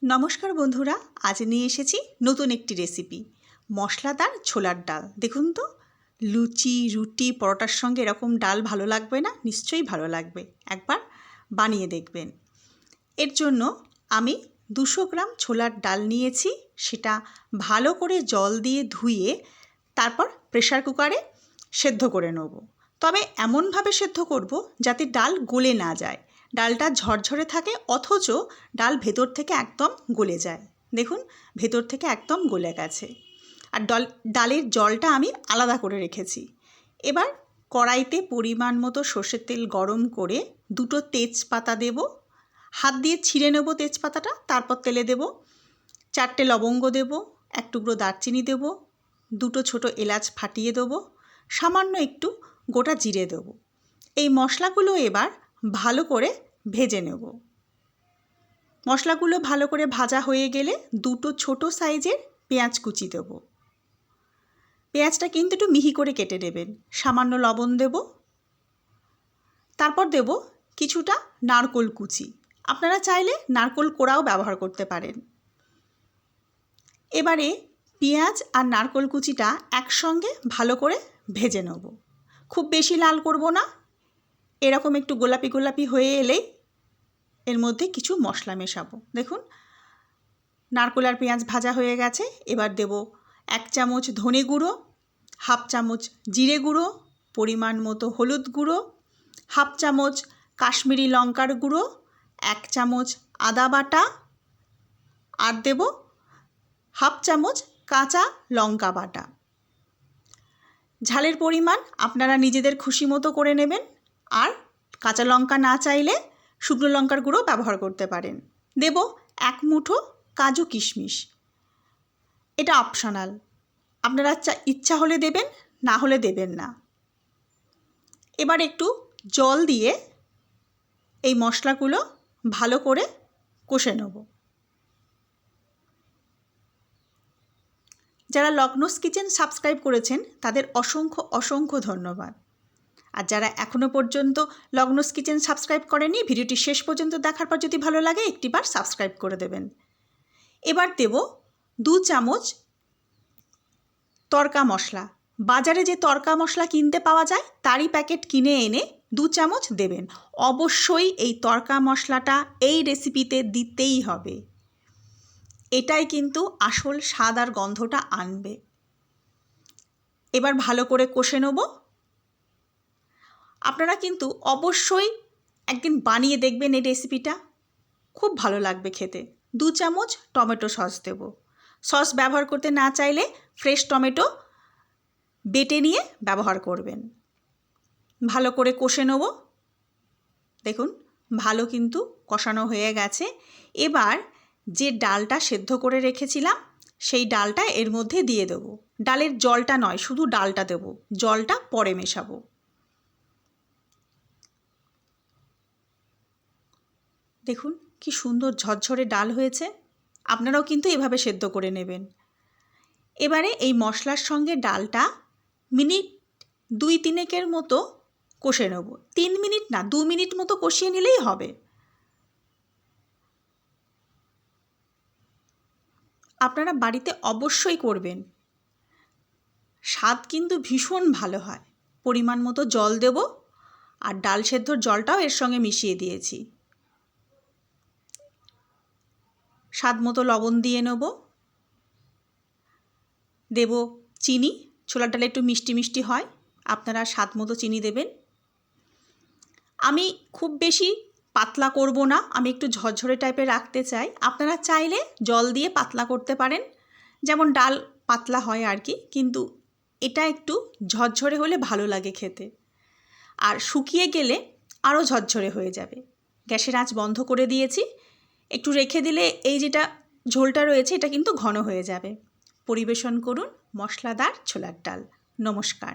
নমস্কার বন্ধুরা, আজ নিয়ে এসেছি নতুন একটি রেসিপি মশলাদার ছোলার ডাল। দেখুন তো, লুচি, রুটি, পরোটার সঙ্গে এরকম ডাল ভালো লাগবে না? নিশ্চয়ই ভালো লাগবে, একবার বানিয়ে দেখবেন। এর জন্য আমি 200 গ্রাম ছোলার ডাল নিয়েছি। সেটা ভালো করে জল দিয়ে ধুয়ে তারপর প্রেসার কুকারে সেদ্ধ করে নেব। তবে এমনভাবে সেদ্ধ করব যাতে ডাল গলে না যায়, ডালটা ঝরঝরে থাকে অথচ ডাল ভেতর থেকে একদম গলে যায়। দেখুন, ভেতর থেকে একদম গলে গেছে। আর ডালের জলটা আমি আলাদা করে রেখেছি। এবার কড়াইতে পরিমাণ মতো সর্ষের তেল গরম করে 2টো তেজপাতা দেব। হাত দিয়ে ছিঁড়ে নেব তেজপাতাটা, তারপর তেলে দেব। 4টে লবঙ্গ দেব, 1 টুকরো দারচিনি দেব, 2টো ছোটো এলাচ ফাটিয়ে দেবো, সামান্য একটু গোটা জিরে দেবো। এই মশলাগুলো এবার ভালো করে ভেজে নেব। মশলাগুলো ভালো করে ভাজা হয়ে গেলে 2টো ছোটো সাইজের পেঁয়াজ কুচি দেব। পেঁয়াজটা কিন্তু একটু মিহি করে কেটে নেবেন। সামান্য লবণ দেব, তারপর দেব কিছুটা নারকোল কুচি। আপনারা চাইলে নারকোল কোড়াও ব্যবহার করতে পারেন। এবারে পেঁয়াজ আর নারকোল কুচিটা একসঙ্গে ভালো করে ভেজে নেব। খুব বেশি লাল করব না, এরকম একটু গোলাপি গোলাপি হয়ে এলেই এর মধ্যে কিছু মশলা মেশাবো। দেখুন, নারকোল আর পেঁয়াজ ভাজা হয়ে গেছে। এবার দেব 1 চামচ ধনে গুঁড়ো, 1/2 চামচ জিরে গুঁড়ো, পরিমাণ মতো হলুদ গুঁড়ো, 1/2 চামচ কাশ্মীরি লঙ্কার গুঁড়ো, 1 চামচ আদা বাটা, আর দেব 1/2 চামচ কাঁচা লঙ্কা বাটা। ঝালের পরিমাণ আপনারা নিজেদের খুশি মতো করে নেবেন। আর কাঁচা লঙ্কা না চাইলে শুকনো লঙ্কার গুঁড়ো ব্যবহার করতে পারেন। দেব 1 মুঠো কাজু কিশমিশ। এটা অপশনাল, আপনারা ইচ্ছা হলে দেবেন, না হলে দেবেন না। এবার একটু জল দিয়ে এই মশলাগুলো ভালো করে কষে নেব। যারা লগ্নস কিচেন সাবস্ক্রাইব করেছেন তাদের অসংখ্য অসংখ্য ধন্যবাদ। আর যারা এখনও পর্যন্ত লগ্নস কিচেন সাবস্ক্রাইব করেনি, ভিডিওটি শেষ পর্যন্ত দেখার পর যদি ভালো লাগে একটিবার সাবস্ক্রাইব করে দেবেন। এবার দেব 2 চামচ তড়কা মশলা। বাজারে যে তড়কা মশলা কিনতে পাওয়া যায় তারই প্যাকেট কিনে এনে 2 চামচ দেবেন। অবশ্যই এই তড়কা মশলাটা এই রেসিপিতে দিতেই হবে। এটাই কিন্তু আসল স্বাদ আর গন্ধটা আনবে। এবার ভালো করে কষে নেব। আপনারা কিন্তু অবশ্যই একদিন বানিয়ে দেখবেন এই রেসিপিটা, খুব ভালো লাগবে খেতে। 2 চামচ টমেটো সস দেব। সস ব্যবহার করতে না চাইলে ফ্রেশ টমেটো বেটে নিয়ে ব্যবহার করবেন। ভালো করে কষে নেব। দেখুন, ভালো কিন্তু কষানো হয়ে গেছে। এবার যে ডালটা সেদ্ধ করে রেখেছিলাম সেই ডালটা এর মধ্যে দিয়ে দেব। ডালের জলটা নয়, শুধু ডালটা দেব, জলটা পরে মেশাবো। দেখুন কি সুন্দর ঝরঝরে ডাল হয়েছে। আপনারাও কিন্তু এভাবে সেদ্ধ করে নেবেন। এবারে এই মশলার সঙ্গে ডালটা মিনিট 2-3 মতো কষে নেব। 3 মিনিট না, 2 মিনিট মতো কষিয়ে নিলেই হবে। আপনারা বাড়িতে অবশ্যই করবেন, স্বাদ কিন্তু ভীষণ ভালো হয়। পরিমাণ মতো জল দেব, আর ডাল সেদ্ধর জলটাও এর সঙ্গে মিশিয়ে দিয়েছি। স্বাদ মতো লবণ দিয়ে নেব। দেব চিনি, ছোলার ডালে একটু মিষ্টি মিষ্টি হয়, আপনারা স্বাদ মতো চিনি দেবেন। আমি খুব বেশি পাতলা করব না, আমি একটু ঝরঝরে টাইপের রাখতে চাই। আপনারা চাইলে জল দিয়ে পাতলা করতে পারেন, যেমন ডাল পাতলা হয় আর কি, কিন্তু এটা একটু ঝরঝরে হলে ভালো লাগে খেতে। আর শুকিয়ে গেলে আরও ঝরঝরে হয়ে যাবে। গ্যাসের আঁচ বন্ধ করে দিয়েছি। একটু রেখে দিলে এই যেটা ঝোলটা রয়েছে এটা কিন্তু ঘন হয়ে যাবে। পরিবেশন করুন মশলাদার ছোলার ডাল। নমস্কার।